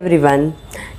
Everyone,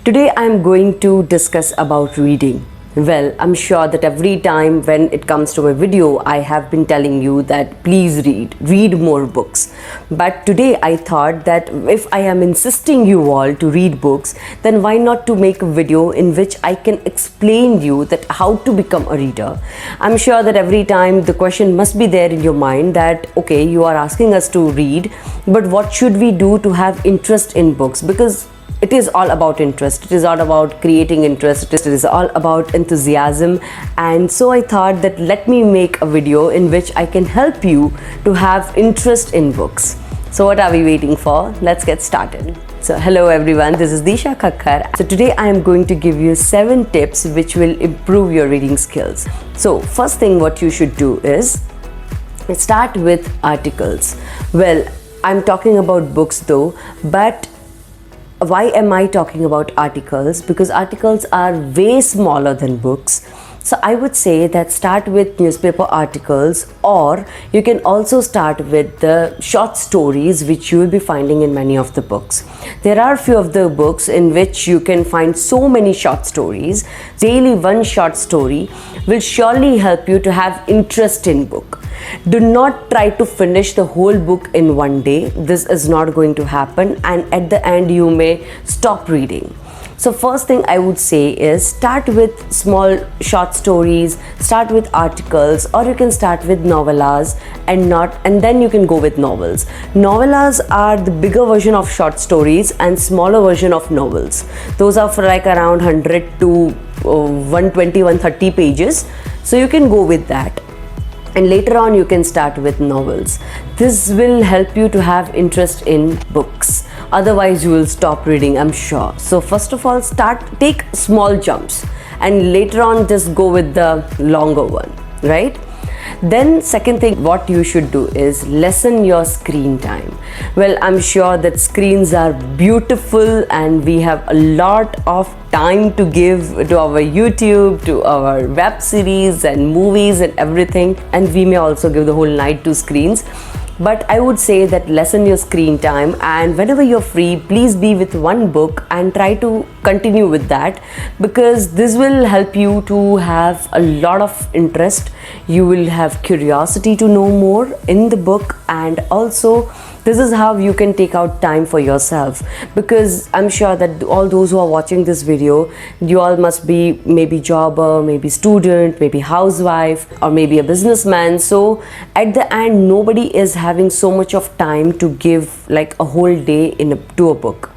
today I am going to discuss about reading. Well, I'm sure that every time when it comes to a video, I have been telling you that please read more books. But today I thought that if I am insisting you all to read books, then why not to make a video in which I can explain you that how to become a reader. I'm sure that every time the question must be there in your mind that okay, you are asking us to read, but what should we do to have interest in books? Because it is all about interest, it is all about creating interest, it is all about enthusiasm. And so I thought that let me make a video in which I can help you to have interest in books. So what are we waiting for? Let's get started. So hello everyone, this is Disha Khakkar. So today I am going to give you 7 tips which will improve your reading skills. So first thing what you should do is start with articles. Well, I'm talking about books though, but why am I talking about articles? Because articles are way smaller than books. So I would say that start with newspaper articles, or you can also start with the short stories which you will be finding in many of the books. There are few of the books in which you can find so many short stories. Daily one short story will surely help you to have interest in book. Do not try to finish the whole book in one day. This is not going to happen, and at the end you may stop reading. So first thing I would say is start with small short stories, start with articles, or you can start with novellas and then you can go with novels. Novellas are the bigger version of short stories and smaller version of novels. Those are for like around 100 to 120, 130 pages. So you can go with that. And later on you can start with novels. This will help you to have interest in books. Otherwise you will stop reading, I'm sure. So first of all, take small jumps and later on just go with the longer one, right? Then second thing what you should do is lessen your screen time. Well, I'm sure that screens are beautiful and we have a lot of time to give to our YouTube, to our web series and movies and everything, and we may also give the whole night to screens. But I would say that lessen your screen time, and whenever you're free, please be with one book and try to continue with that, because this will help you to have a lot of interest. You will have curiosity to know more in the book, and also this is how you can take out time for yourself, because I'm sure that all those who are watching this video, you all must be maybe jobber, maybe student, maybe housewife, or maybe a businessman. So at the end nobody is having so much of time to give like a whole day to a book.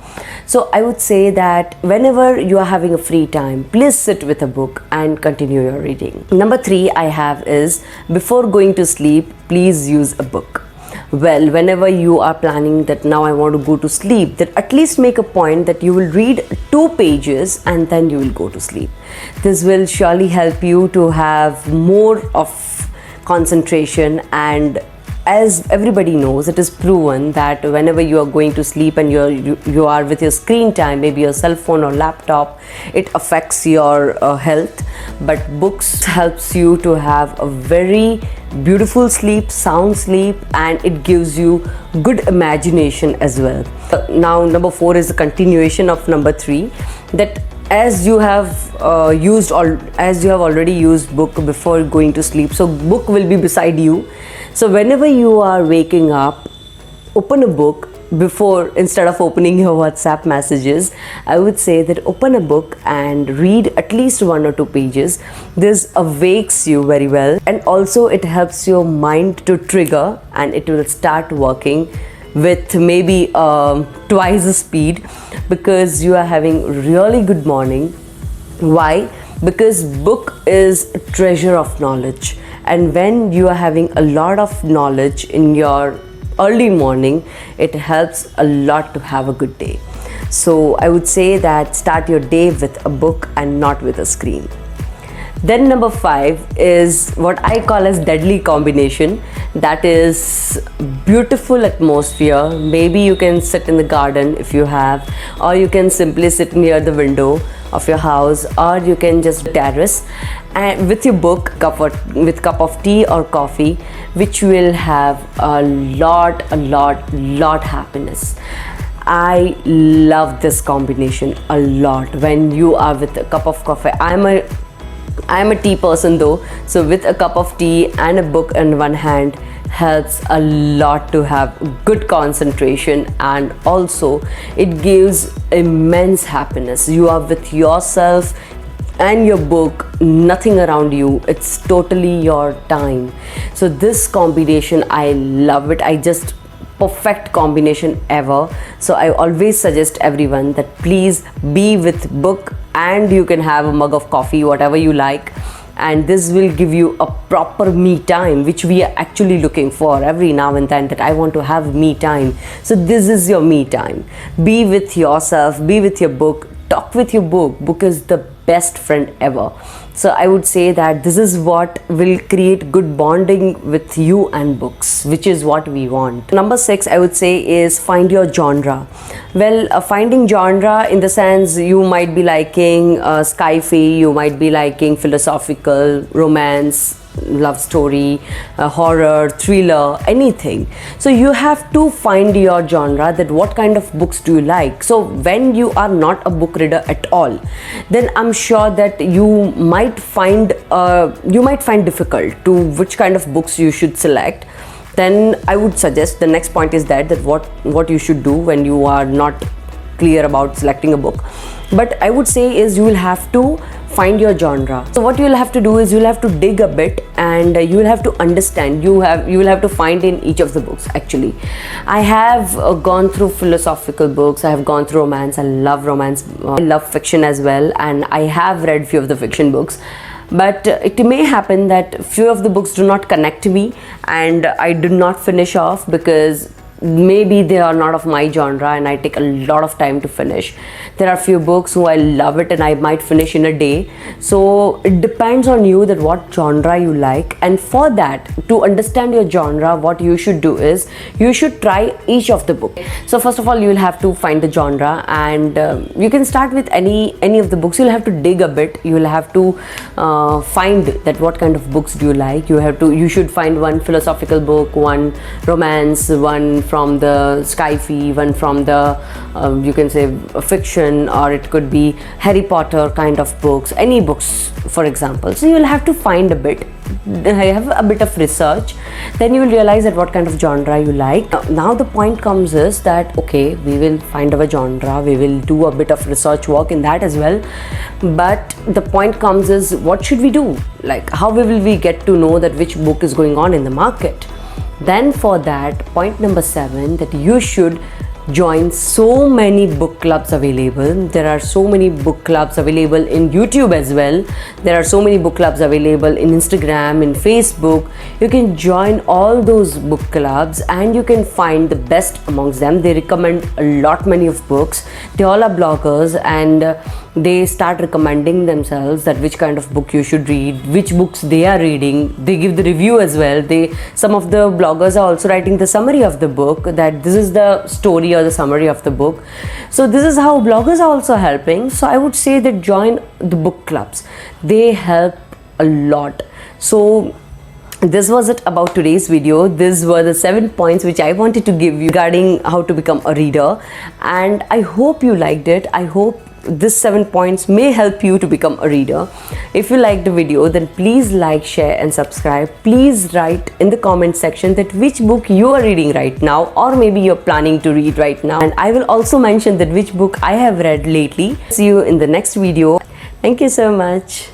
So I would say that whenever you are having a free time, please sit with a book and continue your reading. Number 3 I have is, before going to sleep, please use a book. Well, whenever you are planning that now I want to go to sleep, then at least make a point that you will read 2 pages and then you will go to sleep. This will surely help you to have more of concentration, and as everybody knows, it is proven that whenever you are going to sleep and you are with your screen time, maybe your cell phone or laptop, it affects your health. But books helps you to have a very beautiful sleep, sound sleep, and it gives you good imagination as well. Now number 4 is the continuation of number 3, that as you have already used book before going to sleep, so book will be beside you. So whenever you are waking up, open a book instead of opening your WhatsApp messages. I would say that open a book and read at least 1 or 2 pages. This awakes you very well, and also it helps your mind to trigger, and it will start working with maybe twice the speed, because you are having really good morning. Why? Because book is a treasure of knowledge, and when you are having a lot of knowledge in your early morning, it helps a lot to have a good day. So I would say that start your day with a book and not with a screen. Then number 5 is what I call as deadly combination, that is beautiful atmosphere. Maybe you can sit in the garden if you have, or you can simply sit near the window of your house, or you can just terrace and with your book, with cup of tea or coffee, which will have a lot happiness. I love this combination a lot. When you are with a cup of coffee, I'm a tea person though, so with a cup of tea and a book in one hand helps a lot to have good concentration, and also it gives immense happiness. You are with yourself and your book, nothing around you, it's totally your time. So this combination, I love it. I just perfect combination ever. So I always suggest everyone that please be with book, and you can have a mug of coffee, whatever you like, and this will give you a proper me time, which we are actually looking for every now and then, that I want to have me time. So this is your me time. Be with yourself, be with your book, talk with your book. Book is the best friend ever. So I would say that this is what will create good bonding with you and books, which is what we want. Number 6, I would say, is find your genre. Well, finding genre in the sense, you might be liking sci-fi, you might be liking philosophical, romance, love story, horror, thriller, anything. So you have to find your genre, that what kind of books do you like. So when you are not a book reader at all, then I'm sure that you might find difficult to which kind of books you should select. Then I would suggest the next point is that what you should do when you are not clear about selecting a book. But I would say is you will have to find your genre. So what you will have to do is you will have to dig a bit, and you will have to understand. You will have to find in each of the books. Actually, I have gone through philosophical books, I have gone through romance. I love romance. I love fiction as well, and I have read few of the fiction books. But it may happen that few of the books do not connect to me, and I do not finish off because maybe they are not of my genre and I take a lot of time to finish. There are few books who I love it and I might finish in a day. So it depends on you that what genre you like, and for that, to understand your genre, what you should do is you should try each of the book. So first of all, you will have to find the genre, and you can start with any of the books. You'll have to dig a bit. You will have to find that what kind of books do you like. You should find one philosophical book, one romance, one from the sci-fi, one from the you can say fiction, or it could be Harry Potter kind of books, any books for example. So you will have to find a bit, have a bit of research, then you will realize that what kind of genre you like. Now the point comes is that okay, we will find our genre, we will do a bit of research work in that as well, but the point comes is what should we do, like how will we get to know that which book is going on in the market. Then for that, point number 7, that you should join so many book clubs available. There are so many book clubs available in YouTube as well. There are so many book clubs available in Instagram, in Facebook. You can join all those book clubs and you can find the best amongst them. They recommend a lot many of books. They all are bloggers, and they start recommending themselves that which kind of book you should read, which books they are reading. They give the review as well. Some of the bloggers are also writing the summary of the book, that this is the story or the summary of the book. So this is how bloggers are also helping. So I would say that join the book clubs. They help a lot. So this was it about today's video. These were the 7 points which I wanted to give you regarding how to become a reader, and I hope you liked it. I hope this 7 points may help you to become a reader. If you liked the video, then please like, share and subscribe. Please write in the comment section that which book you are reading right now, or maybe you're planning to read right now, and I will also mention that which book I have read lately. See you in the next video. Thank you so much.